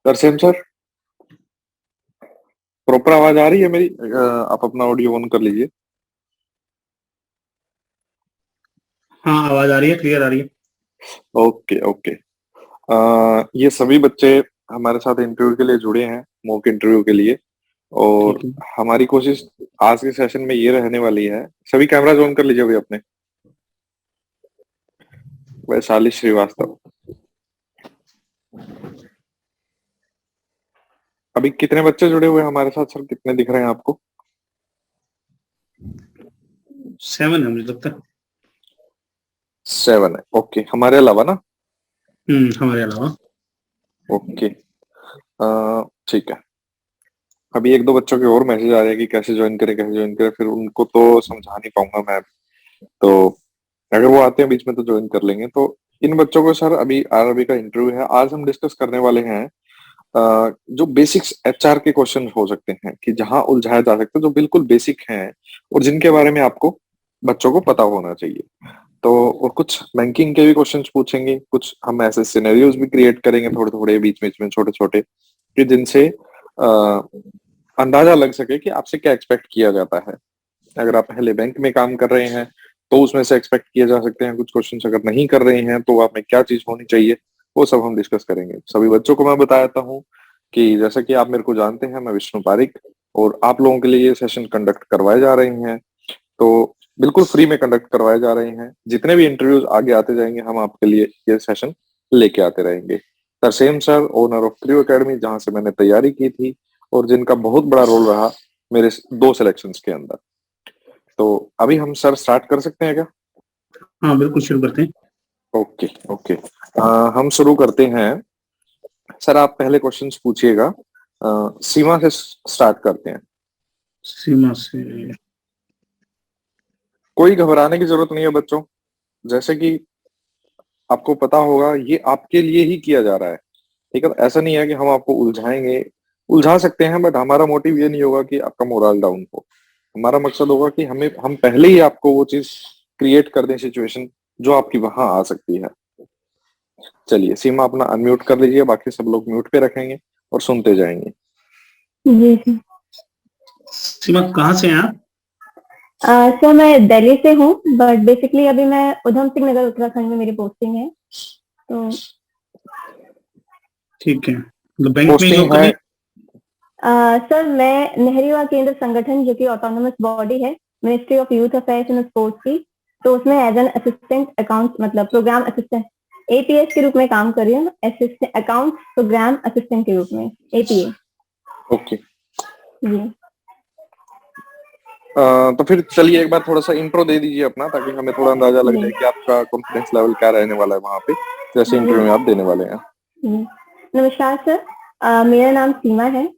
Tarsem sir, proper आवाज आ रही है मेरी? आप अपना ऑडियो ऑन कर लीजिए। हाँ, आवाज आ रही है, क्लियर आ रही है। Okay okay. ये सभी बच्चे हमारे साथ इंटरव्यू के लिए जुड़े हैं, मॉक इंटरव्यू के लिए। और ठीक है। हमारी कोशिश आज के सेशन में ये रहने वाली है। सभी कैमराज ऑन कर लीजिए अभी अपने। वैशाली श्रीवास्तव, अभी कितने बच्चे जुड़े हुए हैं हमारे साथ सर? कितने दिख रहे हैं आपको? 7 है मुझे लगता है। 7 है, ओके। हमारे अलावा ना? हमारे अलावा। ओके, ठीक है। अभी एक दो बच्चों के और मैसेज आ रहे हैं कि कैसे ज्वाइन करें, कैसे ज्वाइन करें। फिर उनको तो समझा नहीं पाऊंगा मैं। तो अगर वो आते हैं बीच में तो ज्वाइन कर लेंगे। तो इन बच्चों को सर अभी आरआरबी का इंटरव्यू है। आज हम डिस्कस करने वाले हैं जो बेसिक्स एचआर के क्वेश्चन हो सकते हैं, कि जहां उलझाया जा सकता है, जो बिल्कुल बेसिक हैं और जिनके बारे में आपको बच्चों को पता होना चाहिए। तो और कुछ बैंकिंग के भी क्वेश्चंस पूछेंगे, कुछ हम ऐसे सिनेरियोज भी क्रिएट करेंगे थोड़े थोड़े बीच बीच में, छोटे छोटे, कि जिनसे अंदाजा लग सके कि आपसे क्या एक्सपेक्ट किया जाता है। अगर आप पहले बैंक में काम कर रहे हैं तो उसमें से एक्सपेक्ट किए जा सकते हैं कुछ क्वेश्चंस। अगर नहीं कर रहे हैं तो आप में क्या चीज होनी चाहिए, वो सब हम डिस्कस करेंगे। सभी बच्चों को मैं बता देता हूँ कि जैसा कि आप मेरे को जानते हैं, मैं विष्णु पारिक, और आप लोगों के लिए ये सेशन कंडक्ट करवाए जा रहे हैं। तो बिल्कुल फ्री में कंडक्ट करवाए जा रहे हैं। जितने भी इंटरव्यूज आगे आते जाएंगे हम आपके लिए ये सेशन लेके आते रहेंगे। Tarsem sir, owner of crew academy, जहां से मैंने तैयारी की थी और जिनका बहुत बड़ा रोल रहा मेरे 2 सिलेक्शंस के अंदर। तो अभी हम सर स्टार्ट कर सकते हैं क्या? हाँ, बिल्कुल शुरू करते हैं। Okay okay. हम शुरू करते हैं। सर आप पहले क्वेश्चंस पूछिएगा। सीमा से स्टार्ट करते हैं। सीमा से। कोई घबराने की जरूरत नहीं है बच्चों। जैसे कि आपको पता होगा ये आपके लिए ही किया जा रहा है, ठीक है? ऐसा नहीं है कि हम आपको उलझाएंगे। उलझा सकते हैं बट हमारा मोटिव ये नहीं होगा कि आपका मोरल डाउन हो। हमारा मकसद होगा कि हम पहले ही आपको वो चीज क्रिएट कर दें, सिचुएशन जो आपकी वहां आ सकती है। चलिए सीमा, अपना अनम्यूट कर लीजिए, बाकी सब लोग म्यूट पे रखेंगे और सुनते जाएंगे। जी जी। सीमा कहाँ से हैं आप? सर मैं दिल्ली से हूँ, बट बेसिकली अभी मैं उधम सिंह नगर उत्तराखंड में मेरी पोस्टिंग है। तो ठीक है, मतलब बैंक में पोस्टिंग जॉब कर है? रही सर मैं नेहरू युवा केंद्र संगठन, जो कि ऑटोनोमस बॉडी है, ministry of youth affairs and sports की, तो उसमें एज एन असिस्टेंट अकाउंट, मतलब प्रोग्राम असिस्टेंट, एपीएस के रूप में काम कर रही हूँ। असिस्टेंट अकाउंट प्रोग्राम असिस्टेंट के रूप में, एपीए। ओके। जी। तो फिर चलिए एक बार थोड़ा सा इंट्रो दे दीजिए अपना, ताकि हमें थोड़ा अंदाजा लग जी जाए कि आपका कॉन्फिडेंस लेवल क्या रहने वाला है वहां पे, जैसे जी। इंटरव्यू में आप देने वाले हैं। जी। नमस्कार सर, मेरा नाम सीमा है।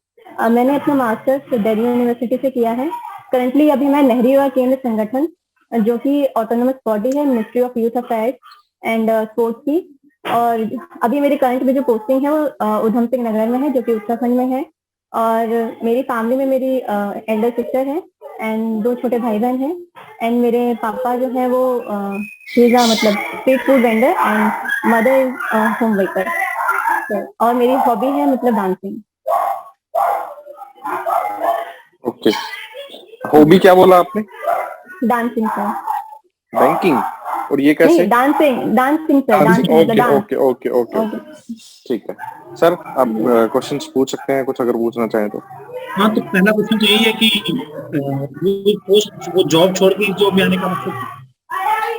मैंने अपना मास्टर्स दिल्ली यूनिवर्सिटी से किया है। करंटली अभी मैं नेहरू युवा केंद्र संगठन, जो कि ऑटोनोमस बॉडी है, ministry of youth affairs and sports की, और अभी मेरी करंट में जो पोस्टिंग है वो उधम सिंह नगर में है, जो कि उत्तराखंड में है। और मेरी फैमिली में मेरी एल्डर सिस्टर है एंड 2 छोटे भाई बहन हैं। एंड मेरे पापा जो है वो मतलब street food vendor, and mother is home maker. और मेरी हॉबी है मतलब डांसिंग। ओके, हॉबी क्या बोला आपने? Dancing sir. बैंकिंग? और ये कैसे? नहीं, dancing, dancing sir, dancing, dancing मतलब okay dance. Okay okay okay okay. Okay. ठीक है सर, आप क्वेश्चंस पूछ सकते हैं कुछ, अगर पूछना चाहें तो। हाँ, तो पहला क्वेश्चन तो यही है कि वो पोस्ट, वो जॉब छोड़ के इस जॉब में आने का मकसद क्या?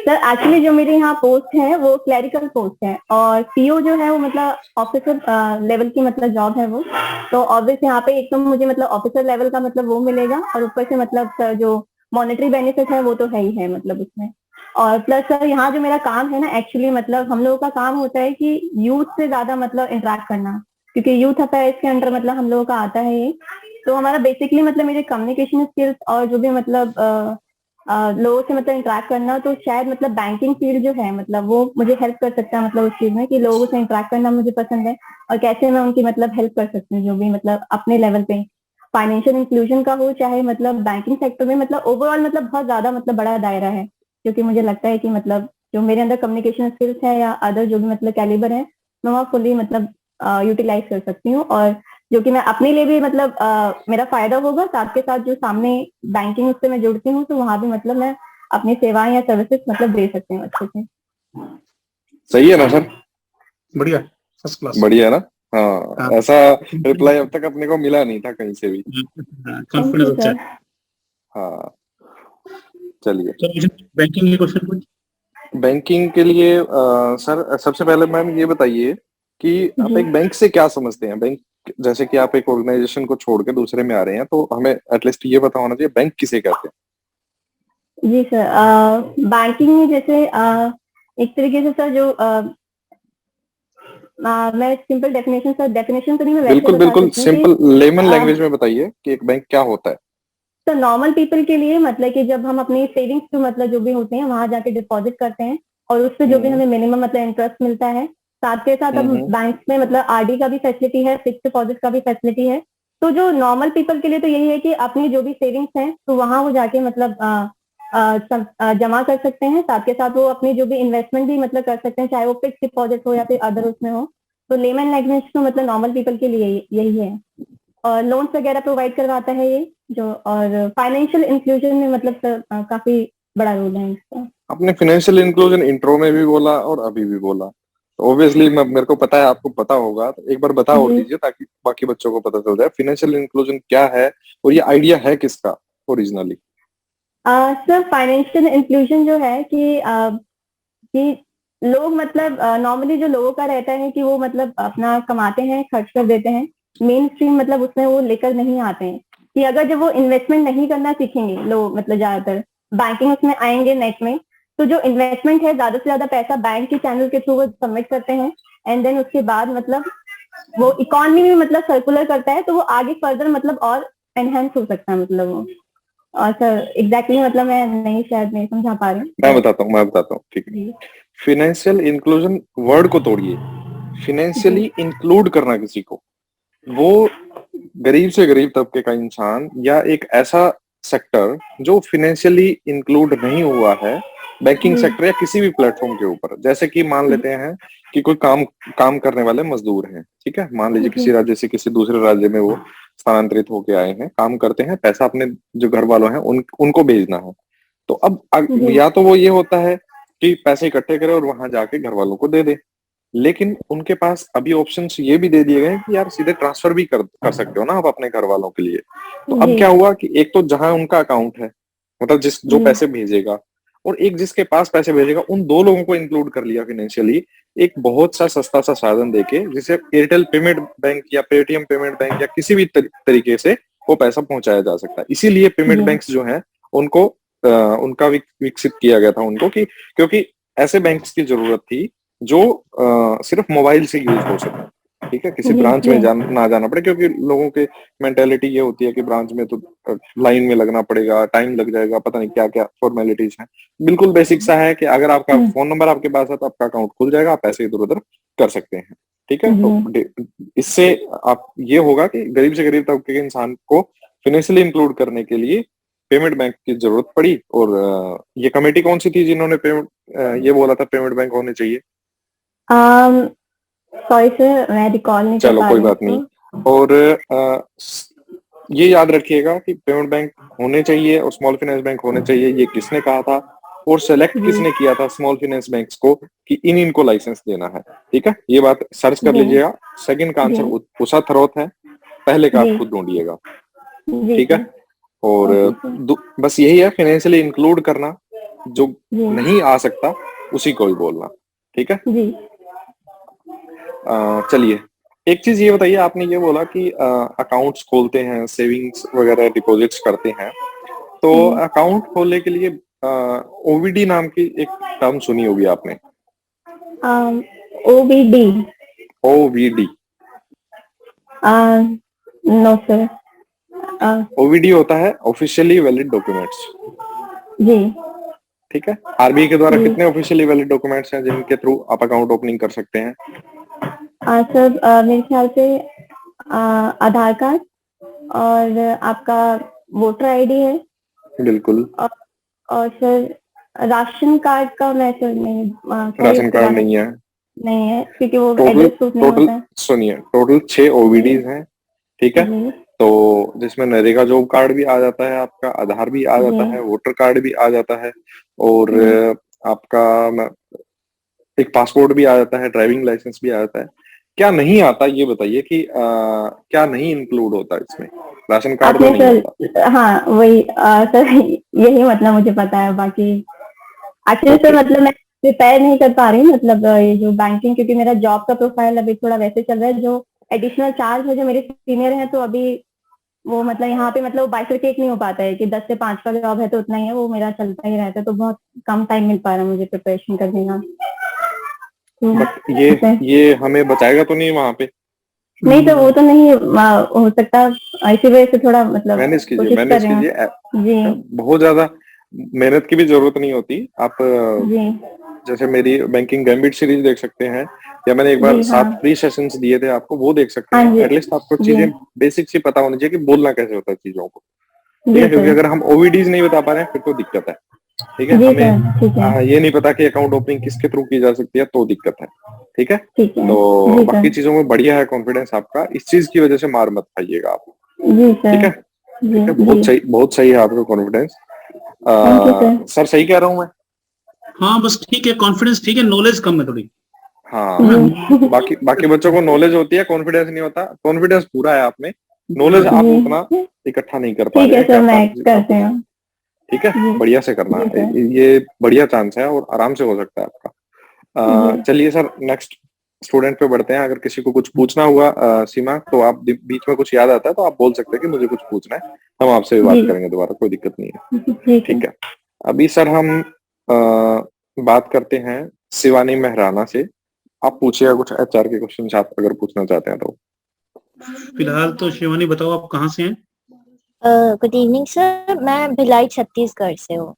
सर एक्चुअली जो मेरे यहाँ पोस्ट है वो क्लरिकल पोस्ट है, और पीओ जो है वो मतलब ऑफिसर लेवल की मतलब जॉब है वो। तो ऑब्वियस यहाँ पे एक तो मुझे मतलब ऑफिसर लेवल का मतलब वो मिलेगा, और ऊपर से मतलब सर जो मॉनेटरी बेनिफिट है वो तो है ही है मतलब उसमें। और प्लस सर यहाँ जो मेरा काम है ना, एक्चुअली मतलब हम लोगों का काम होता है कि यूथ से ज्यादा मतलब इंटरेक्ट करना, क्योंकि यूथ अफेयर्स के अंडर मतलब हम लोगों का आता है ये। तो हमारा बेसिकली मतलब मेरे कम्युनिकेशन स्किल्स और जो भी मतलब लोगों से मतलब इंटरेक्ट करना, तो शायद मतलब बैंकिंग फील्ड जो है मतलब वो मुझे हेल्प कर सकता है मतलब उस चीज में, कि लोगों से इंटरेक्ट करना मुझे पसंद है, और कैसे मैं उनकी मतलब हेल्प कर सकती हूँ जो भी मतलब अपने लेवल पे फाइनेंशियल इंक्लूजन का हो, चाहे मतलब बैंकिंग सेक्टर में, मतलब ओवरऑल मतलब बहुत ज्यादा मतलब बड़ा दायरा है। क्योंकि मुझे लगता है कि मतलब जो मेरे अंदर कम्युनिकेशन स्किल्स है या अदर जो भी मतलब कैलिबर है, मैं वहाँ फुली मतलब यूटिलाइज कर सकती हूँ, और जो कि मैं अपने लिए भी मतलब मेरा फायदा होगा, साथ के साथ जो सामने बैंकिंग उससे मैं जुड़ती हूँ तो वहां भी मतलब मैं अपनी सेवाएं या सर्विसेज मतलब दे सकती हूँ अच्छे से। सही है ना सर? बढ़िया, फर्स्ट क्लास। बढ़िया है ना? हाँ, हाँ, ऐसा रिप्लाई अब तक अपने को मिला नहीं था कहीं से भी। थैंक कॉन्फिडेंस यू अच्छा है। सर। हाँ, चलिए। तो मुझे बैंकिंग के क्वेश्चन कुछ। बैंकिंग के लिए सर सबसे पहले मैम ये बताइए कि आप जी एक बैंक से क्या समझते हैं? बैंक, जैसे कि आप एक ऑर्गेनाइजेशन को छोड़ के दूसरे में आ रहे हैं, तो हमें एटलीस्ट ये पता होना चाहिए बैंक किसे कहते जी सर, बैंकिंग में जैसे एक तरीके से सर जो मैं सिंपल डेफिनेशन सर, डेफिनेशन तो नहीं मैं हैं। वैसे बिल्कुल बता बिल्कुल, सकती हूँ कि सिंपल लेमन लैंग्वेज में बताइए कि एक बैंक क्या होता है। तो नॉर्मल पीपल के लिए मतलब कि जब हम अपनी सेविंग्स जो मतलब जो भी होते हैं वहां जाके डिपॉजिट करते हैं और उससे जो भी हम्म हमें मिनिमम मतलब इंटरेस्ट मिलता है, साथ के साथ अब हम्म। बैंक में मतलब आरडी का भी फैसिलिटी है, फिक्स डिपॉजिट का भी फैसिलिटी है। तो जो नॉर्मल पीपल के लिए तो यही है कि अपनी जो भी सेविंग्स हैं तो वहां वो जाके मतलब जमा कर सकते हैं, साथ के साथ वो अपनी जो भी इन्वेस्टमेंट भी मतलब कर सकते हैं, चाहे वो फिक्स डिपॉजिट हो या फिर अदर उसमें हो। तो लेमन लैंग्वेज में मतलब नॉर्मल पीपल के लिए यही है। और लोन्स वगैरह प्रोवाइड करवाता है ये जो, और फाइनेंशियल इंक्लूजन में मतलब सर काफी बड़ा रोल है इसका। आपने फाइनेंशियल इंक्लूजन इंट्रो में भी बोला और अभी भी बोला, तो ऑब्वियसली मेरे को पता है आपको पता होगा, तो एक बार बता और जी दीजिए ताकि बाकी बच्चों को पता चल जाए फाइनेंशियल इंक्लूजन क्या है और ये आइडिया है किसका ओरिजिनली। सर फाइनेंशियल इंक्लूजन जो है कि लोग मतलब नॉर्मली जो लोगों का रहता है कि वो मतलब अपना कमाते हैं खर्च कर देते हैं, मेन स्ट्रीम मतलब उसमें वो लेकर नहीं आते हैं कि अगर जब वो इन्वेस्टमेंट नहीं करना सीखेंगे लोग मतलब ज्यादातर बैंकिंग उसमें आएंगे नेट में, तो जो इन्वेस्टमेंट है ज्यादा से ज्यादा पैसा बैंक के चैनल के थ्रू वो सबमिट करते हैं, एंड देन उसके बाद मतलब वो इकोनॉमी में मतलब सर्कुलर करता है तो वो आगे फर्दर मतलब और एनहेंस हो सकता है मतलब वो। और सर एग्जैक्टली मतलब मैं नहीं शायद नहीं समझा पा रही हूँ तो मैं बताता हूँ, ठीक है। जी फाइनेंशियल इंक्लूजन वर्ड को तोड़िए, जी फाइनेंशियली इंक्लूड करना किसी को, वो गरीब से गरीब तबके का इंसान या एक ऐसा सेक्टर जो फाइनेंशियली इंक्लूड नहीं हुआ है बैंकिंग जी सेक्टर या किसी भी प्लेटफॉर्म के ऊपर। जैसे कि मान लेते हैं कि कोई काम काम करने वाले मजदूर हैं, ठीक है, मान लीजिए जी किसी राज्य से किसी दूसरे राज्य में वो स्थानांतरित होके आए हैं, काम करते हैं, पैसा अपने जो घर वालों हैं उनको भेजना है। तो अब जी या तो वो ये होता है कि पैसे इकट्ठे करे और वहां जाके घर वालों को दे दे, लेकिन उनके पास अभी ऑप्शंस ये भी दे दिए गए हैं कि यार सीधे ट्रांसफर भी कर सकते हो ना आप अपने घर वालों के लिए। तो अब जी क्या हुआ कि एक तो जहां उनका अकाउंट है, मतलब जिस जो जी पैसे भेजेगा, और एक जिसके पास पैसे भेजेगा, उन दो लोगों को इंक्लूड कर लिया फाइनेंशियली एक बहुत सा सस्ता सा साधन देके, जिसे एयरटेल पेमेंट बैंक या पेटीएम पेमेंट बैंक या किसी भी तरीके से वो पैसा पहुंचाया जा सकता है। इसीलिए पेमेंट जी बैंक्स जो हैं उनको उनका विकसित किया गया था उनको, कि क्योंकि ऐसे बैंक्स की जरूरत थी जो सिर्फ मोबाइल से यूज हो सके, ठीक है, किसी जी ब्रांच जी में ना जाना पड़े, क्योंकि लोगों के मेंटेलिटी ये होती है कि ब्रांच में तो लाइन में लगना पड़ेगा, टाइम लग जाएगा, पता नहीं क्या क्या फॉर्मेलिटीज हैं। बिल्कुल बेसिक सा है कि अगर आपका हम्म, फोन नंबर आपके पास है तो आपका अकाउंट खुल जाएगा, आप पैसे इधर उधर कर सकते हैं, ठीक है। तो जी इससे आप ये होगा कि गरीब से गरीब तबके के इंसान को फाइनेंशियली इंक्लूड करने के लिए पेमेंट बैंक की जरूरत पड़ी। और ये कमेटी कौन सी थी जिन्होंने पेमेंट ये बोला था पेमेंट बैंक होने चाहिए? सॉरी सर मैं रिकॉल नहीं कर चलो पा कोई रही हूँ बात नहीं। इसको। और ये याद रखिएगा कि पेमेंट बैंक होने चाहिए और स्मॉल फाइनेंस बैंक होने चाहिए, ये किसने कहा था और सेलेक्ट जी किसने किया था स्मॉल फाइनेंस बैंक्स को कि इनको लाइसेंस देना है, ठीक है, ये बात सर्च कर जी लीजिएगा। सेकंड का जी आंसर उषा थरोत है, पहले का जी आप खुद ढूंढिएगा, जी ठीक है। सर। और ओके सर। बस यही है, फाइनेंशियली इंक्लूड करना, जो जी नहीं आ सकता उसी को ही बोलना, ठीक है। जी चलिए, एक चीज ये बताइए, आपने ये बोला कि अकाउंट्स खोलते हैं, सेविंग्स वगैरह डिपॉजिट्स करते हैं, तो जी अकाउंट खोलने के लिए ओवीडी नाम की एक टर्म सुनी होगी आपने? OBD. OVD. No sir. OVD होता है ऑफिशियली वैलिड डॉक्यूमेंट्स, जी ठीक है। आरबीआई के द्वारा जी कितने ऑफिशियली वैलिड डॉक्यूमेंट्स हैं जिनके थ्रू आप अकाउंट ओपनिंग कर सकते हैं? सर मेरे ख्याल से आधार कार्ड और आपका वोटर आईडी है, बिल्कुल। और, और सर राशन कार्ड का मैं सर नहीं सॉरी राशन उसके कार्ड बारे में। नहीं है? नहीं है, क्योंकि वो टोटल एड्रेस प्रूफ नहीं टोटल होता है। सुनिए, टोटल 6 ओवीडीज हैं, ठीक है। जी तो जिसमें नरेगा जॉब कार्ड भी आ जाता है, आपका आधार भी आ जाता जी है, वोटर कार्ड भी आ जाता है, और जी। आपका एक पासपोर्ट भी आ जाता है, ड्राइविंग लाइसेंस भी आ जाता है। क्या नहीं आता ये बताइए कि क्या नहीं इंक्लूड होता इसमें? राशन कार्ड तो आपने नहीं आता। सर, हाँ वही सर, यही मतलब मुझे पता है, बाकी एक्चुअली सर ओके। मतलब मैं प्रिपेयर नहीं कर पा रही हूँ, मतलब ये जो बैंकिंग, क्योंकि मेरा जॉब का प्रोफाइल अभी थोड़ा वैसे चल रहा है, जो एडिशनल चार्ज है जो मेरे सीनियर हैं, तो अभी वो मतलब यहाँ पे मतलब बाइफरकेट नहीं हो पाता है कि 10 से 5 का जॉब है तो उतना ही है, वो मेरा चलता ही रहता है, तो बहुत कम टाइम मिल पा रहा है मुझे प्रिपरेशन करने का। तो बट ये ऐसे ये हमें बचाएगा तो नहीं वहां पे? नहीं तो वो तो नहीं हो सकता, इसी वजह से थोड़ा मतलब मैनेज कीजिए, कोशिश कर मैनेज रही हूँ। कीजिए। जी बहुत ज्यादा मेहनत की भी जरूरत नहीं होती। आप जी जैसे मेरी बैंकिंग गैम्बिट सीरीज देख सकते हैं, या मैंने एक बार जी। हाँ 7 फ्री सेशंस दिए थे आपको, वो देख सकते हाँ हैं। जी एटलीस्ट आपको जी चीजें बेसिक सी पता होनी चाहिए कि बोलना कैसे होता है चीजों को, ठीक जी है। क्योंकि सर। अगर हम ओवीडीज नहीं बता पा रहे हैं फिर तो दिक्कत है, ठीक है। जी हमें सर ठीक है। ये नहीं पता कि अकाउंट ओपनिंग किसके थ्रू की जा सकती है, तो दिक्कत है, ठीक है। ठीक है। तो जी बाकी सर। चीजों में बढ़िया है कॉन्फिडेंस आपका, इस चीज की वजह से मार मत खाइएगा आप, जी ठीक सर। है। जी ठीक है, जी। बहुत सही है आपका confidence. Thank you sir. Sir सही कह रहा हूँ मैं? हाँ बस ठीक है, कॉन्फिडेंस ठीक है, नॉलेज कम है थोड़ी, है हाँ, ना। जी बाकी बाकी बच्चों को नॉलेज होती है, कॉन्फिडेंस नहीं होता। कॉन्फिडेंस पूरा है आप में, नॉलेज आप उतना जी। इकट्ठा नहीं कर पा ठीक रहे है हैं कि सर, आप मैं आपको करती हूँ। ठीक है, जी बढ़िया से करना। जी सर। ये बढ़िया चांस है और आराम से हो सकता है आपका। जी चलिए सर, नेक्स्ट स्टूडेंट पे बढ़ते हैं। अगर किसी को कुछ पूछना हुआ सीमा, तो आप बीच में कुछ याद आता है तो आप बोल सकते हैं कि मुझे कुछ पूछना है, हम आपसे भी जी बात करेंगे दोबारा, कोई दिक्कत नहीं है। ठीक है। ठीक है, अभी सर हम बात करते हैं शिवानी मेहराना से। आप पूछिएगा कुछ एचआर के क्वेश्चन आप अगर पूछना चाहते हैं तो। फिलहाल तो शिवानी बताओ आप कहाँ से हैं? गुड इवनिंग सर, मैं भिलाई छत्तीसगढ़ से हूँ।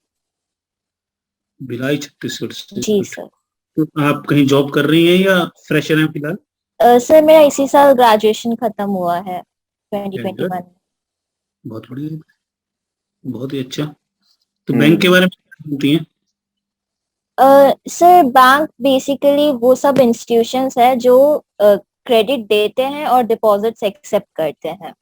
भिलाई छत्तीसगढ़ से। जी सर। तो आप कहीं जॉब कर रही हैं या फ्रेशर हैं फिलहाल? सर मेरा इसी साल ग्रेजुएशन खत्म हुआ है, वेरी गुड, 2021। बहुत बढ़िया, बहुत ही अच्छा। तो बैंक के हम्म। बारे में क्या जानती हैं? सर बैंक बेसिकली वो सब इंस्टीट्यूशंस है जो क्रेडिट देते हैं और डिपॉजिट्स एक्सेप्ट करते हैं,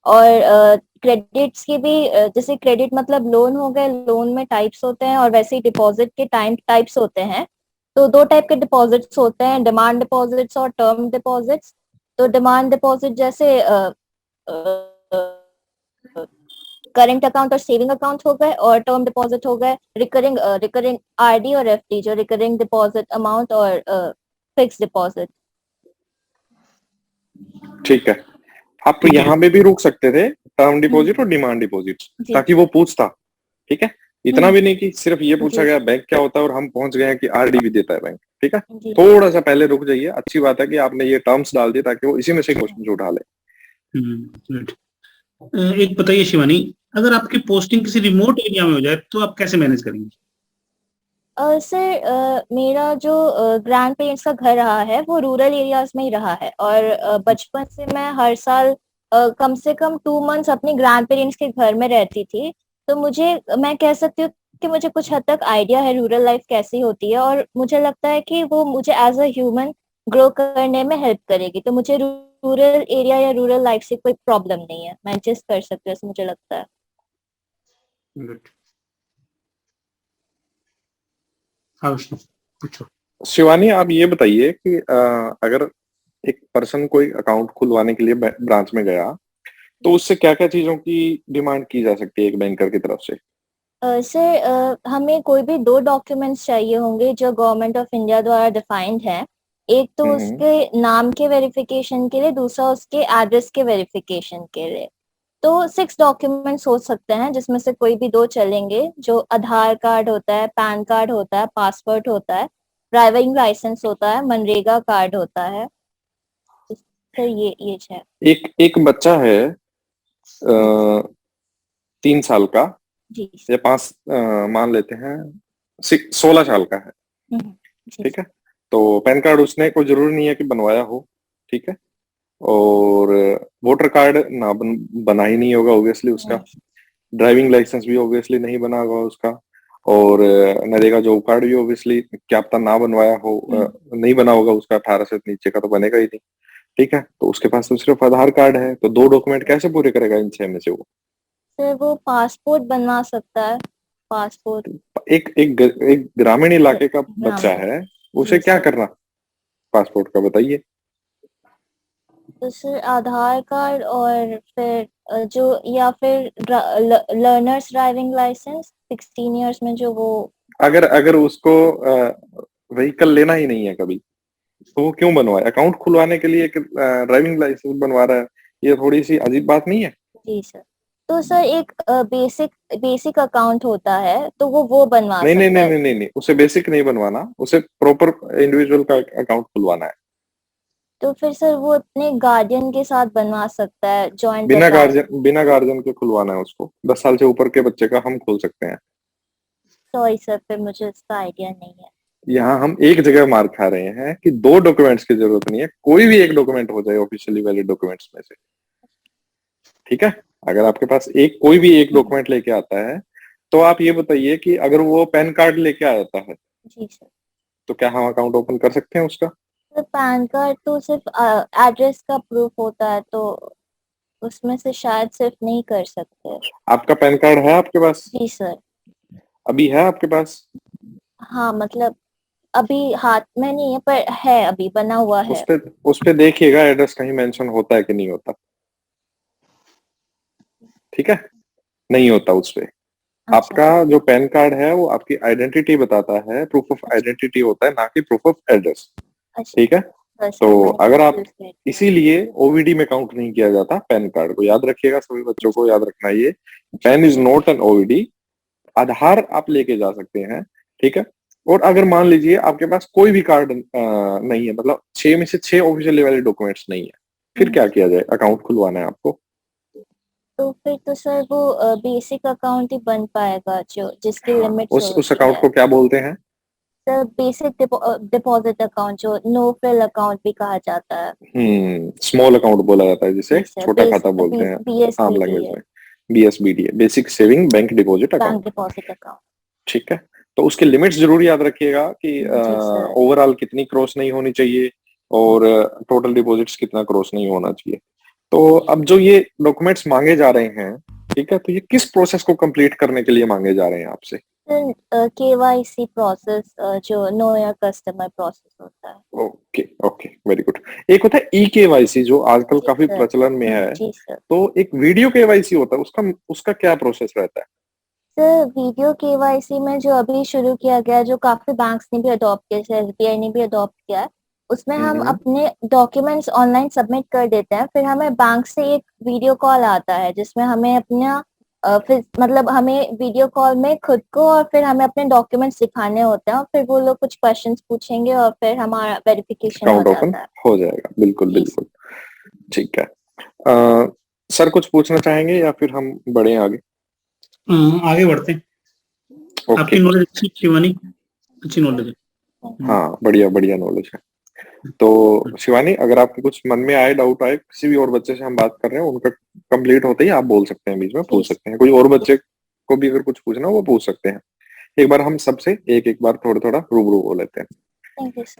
और क्रेडिट्स की भी जैसे क्रेडिट मतलब लोन हो गए, लोन में टाइप्स होते हैं, और वैसे ही डिपॉजिट के टाइप्स होते हैं। तो 2 टाइप के डिपॉजिट्स होते हैं, डिमांड डिपॉजिट्स और टर्म डिपॉजिट्स। तो डिमांड डिपॉजिट जैसे करंट अकाउंट और सेविंग अकाउंट हो गए, और टर्म डिपॉजिट हो गए रिकरिंग आरडी और एफडी, जो रिकरिंग डिपॉजिट अमाउंट और फिक्स डिपॉजिट। ठीक है, आप ठीक है। यहाँ पे भी रुक सकते थे, टर्म डिपॉजिट और डिमांड डिपॉजिट, जी ताकि वो पूछता, ठीक है। इतना भी नहीं कि सिर्फ ये पूछा जी गया बैंक क्या होता है और हम पहुंच गए हैं कि आरडी भी देता है बैंक, ठीक है। जी। थोड़ा सा पहले रुक जाइए, अच्छी बात है कि आपने ये टर्म्स डाल दिए ताकि वो इसी में से क्वेश्चन उठा ले। गुड। एक बताइए शिवानी, अगर आपकी पोस्टिंग किसी रिमोट एरिया में हो जाए तो आप कैसे मैनेज करेंगे? सर मेरा जो ग्रैंड पेरेंट्स का घर रहा है वो रूरल एरियाज में ही रहा है, और बचपन से मैं हर साल कम से कम 2 मंथ्स अपने ग्रैंड पेरेंट्स के घर में रहती थी। तो मैं कह सकती हूँ कि मुझे कुछ हद तक आइडिया है रूरल लाइफ कैसी होती है, और मुझे लगता है कि वो मुझे एज अ ह्यूमन ग्रो करने में हेल्प करेगी। तो मुझे रूरल एरिया या रूरल लाइफ से कोई प्रॉब्लम नहीं है, मैं एडजस्ट कर सकती हूँ, ऐसा मुझे लगता है। गुड। हाँ विष्णु, पूछो। शिवानी, आप ये बताइए कि अगर एक पर्सन कोई अकाउंट खुलवाने के लिए ब्रांच में गया, तो उससे क्या क्या चीजों की डिमांड की जा सकती है एक बैंकर की तरफ से? सर हमें कोई भी 2 डॉक्यूमेंट्स चाहिए होंगे जो गवर्नमेंट ऑफ इंडिया द्वारा डिफाइंड है। एक तो हम्म। उसके नाम के वेरिफिकेशन के लिए, दूसरा उसके एड्रेस के वेरिफिकेशन के लिए। तो 6 डॉक्यूमेंट्स हो सकते हैं जिसमें से कोई भी 2 चलेंगे, जो आधार कार्ड होता है, पैन कार्ड होता है, पासपोर्ट होता है, ड्राइविंग लाइसेंस होता है, मनरेगा कार्ड होता है। सर ये है। एक एक बच्चा है, 3 साल का जी या 5, मान लेते हैं 16 साल का है, हम्म, जी ठीक है। तो पैन कार्ड उसने कोई जरूरी नहीं है कि बनवाया हो, ठीक है। और वोटर कार्ड ना बना ही नहीं होगा ऑब्वियसली उसका, जी ड्राइविंग लाइसेंस भी ऑब्वियसली नहीं बना होगा उसका, और नरेगा जॉब कार्ड भी ऑब्वियसली क्या पता ना बनवाया हो, नहीं बना होगा उसका, 18 से नीचे का तो बनेगा ही नहीं। ठीक है, तो उसके पास तो सिर्फ आधार कार्ड है, तो 2 डॉक्यूमेंट कैसे पूरे करेगा इन 6 में से वो? सर वो पासपोर्ट बनवा सकता है, पासपोर्ट। एक ग्रामीण इलाके का बच्चा ग्रामीण, है, उसे जी क्या सर। करना पासपोर्ट का, बताइए। तो सर आधार कार्ड और फिर जो, या फिर लर्नर्स ड्राइविंग लाइसेंस 16 इयर्स में जो वो। अगर अगर उसको व्हीकल लेना ही नहीं है कभी, तो वो क्यों बनवाए? अकाउंट खुलवाने के लिए एक ड्राइविंग लाइसेंस बनवा रहा है, ये थोड़ी सी अजीब बात नहीं है? जी सर। तो सर एक बेसिक बेसिक अकाउंट होता है, तो वो बनवा नहीं नहीं सकता नहीं है। नहीं नहीं नहीं, उसे बेसिक नहीं बनवाना, उसे प्रॉपर इंडिविजुअल का अकाउंट खुलवाना है। तो फिर सर वो अपने गार्डियन के साथ बनवा सकता है, जॉइंट अकाउंट। बिना गार्जियन के खुलवाना है उसको, 10 साल से ऊपर के बच्चे का हम खोल सकते हैं। सॉरी सर, फिर मुझे इसका आइडिया नहीं है। यहाँ हम एक जगह मार खा रहे हैं कि 2 डॉक्यूमेंट्स की जरूरत नहीं है, कोई भी एक डॉक्यूमेंट हो जाए ऑफिशियली वैलिड डॉक्यूमेंट्स में से। ठीक है, अगर आपके पास कोई भी एक डॉक्यूमेंट लेके आता है, तो आप ये बताइए कि अगर वो पैन कार्ड लेके आता है, जी सर। तो क्या हम अकाउंट ओपन कर सकते हैं उसका? तो पैन कार्ड तो सिर्फ एड्रेस का प्रूफ होता है, तो उसमें से शायद सिर्फ नहीं कर सकते। आपका पैन कार्ड है आपके पास? जी सर। अभी है आपके पास? हाँ मतलब अभी हाथ में नहीं है, पर है, अभी बना हुआ है। उस पे देखिएगा एड्रेस कहीं मेंशन होता है कि नहीं होता। ठीक है, नहीं होता उस पे। अच्छा। आपका जो पैन कार्ड है वो आपकी आइडेंटिटी बताता है, प्रूफ ऑफ आइडेंटिटी होता है, ना कि प्रूफ ऑफ एड्रेस। अच्छा ठीक है, सर, तो मैंने अगर आप, confuse कर दिया। इसीलिए ओवीडी में काउंट नहीं किया जाता पैन कार्ड को, याद रखिएगा, सभी बच्चों को याद रखना ये, पैन इज नॉट एन ओवीडी। आधार आप लेके जा सकते हैं, ठीक है। और अगर मान लीजिए आपके पास कोई भी कार्ड नहीं है, मतलब 6 में से 6 ऑफिशियल वाले डॉक्यूमेंट्स नहीं है, फिर क्या किया जाए? अकाउंट खुलवाना है आपको। तो फिर तो सर वो बेसिक अकाउंट ही बन पाएगा, जो जिसकी हाँ, लिमिट्स उस होती अकाउंट है। को क्या बोलते हैं? सर बेसिक डिपॉजिट अकाउंट, जो नो फ्रिल अकाउंट भी कहा जाता है। स्मॉल अकाउंट बोला जाता है जिसे, जी सर, छोटा खाता बोलते हैं आम BSBD लैंग्वेज है, में। बीएसबीडी है, basic saving bank deposit bank account. Deposit account. ठीक है, तो उसके लिमिट्स जरूर याद रखिएगा कि जी सर। ओवरऑल कितनी क्रॉस नहीं होनी चाहिए, और टोटल डिपॉजिट्स कितना क्रॉस नहीं होना चाहिए। तो अब जो ये डॉक्यूमेंट्स मांगे जा रहे हैं, ठीक है, तो ये किस प्रोसेस को कंप्लीट करने के लिए मांगे जा रहे हैं आपसे? सर KYC प्रोसेस, जो नो योर कस्टमर प्रोसेस होता है। Okay okay, very good. एक होता है ई-केवाईसी जो आजकल जी काफी सर। प्रचलन में है, जी सर। तो एक वीडियो केवाईसी होता है, उसका उसका क्या प्रोसेस रहता है? सर वीडियो KYC में जो अभी शुरू किया गया, जो काफी बैंक्स ने भी अडॉप्ट किया, जैसे SBI ने भी अडॉप्ट किया है, उसमें हम हम्म, अपने डॉक्यूमेंट्स ऑनलाइन सबमिट कर देते हैं, फिर हमें बैंक से एक वीडियो कॉल आता है, जिसमें हमें अपना फिर मतलब हमें वीडियो कॉल में खुद को और फिर हमें अपने डॉक्यूमेंट्स दिखाने होते हैं, और फिर वो लोग कुछ क्वेश्चंस पूछेंगे और फिर हमारा वेरिफिकेशन हो अकाउंट ओपन जाता है। हो जाएगा, बिल्कुल जी बिल्कुल। ठीक है, सर कुछ पूछना चाहेंगे या फिर हम बढ़े आगे? आगे बढ़ते हैं। ओके। आपकी नॉलेज अच्छी, शिवानी, अच्छी नॉलेज है। हाँ, बढ़िया बढ़िया नॉलेज है। तो शिवानी, अगर आपके कुछ मन में आए, डाउट आए, किसी भी और बच्चे से हम बात कर रहे हैं, उनका कंप्लीट होते ही आप बोल सकते हैं, बीच में पूछ सकते हैं। कोई और बच्चे को भी अगर कुछ पूछना हो वो पूछ सकते हैं। एक बार हम सबसे एक एक बार थोड़ा थोड़ा रूबरू हो लेते हैं। Thank you sir.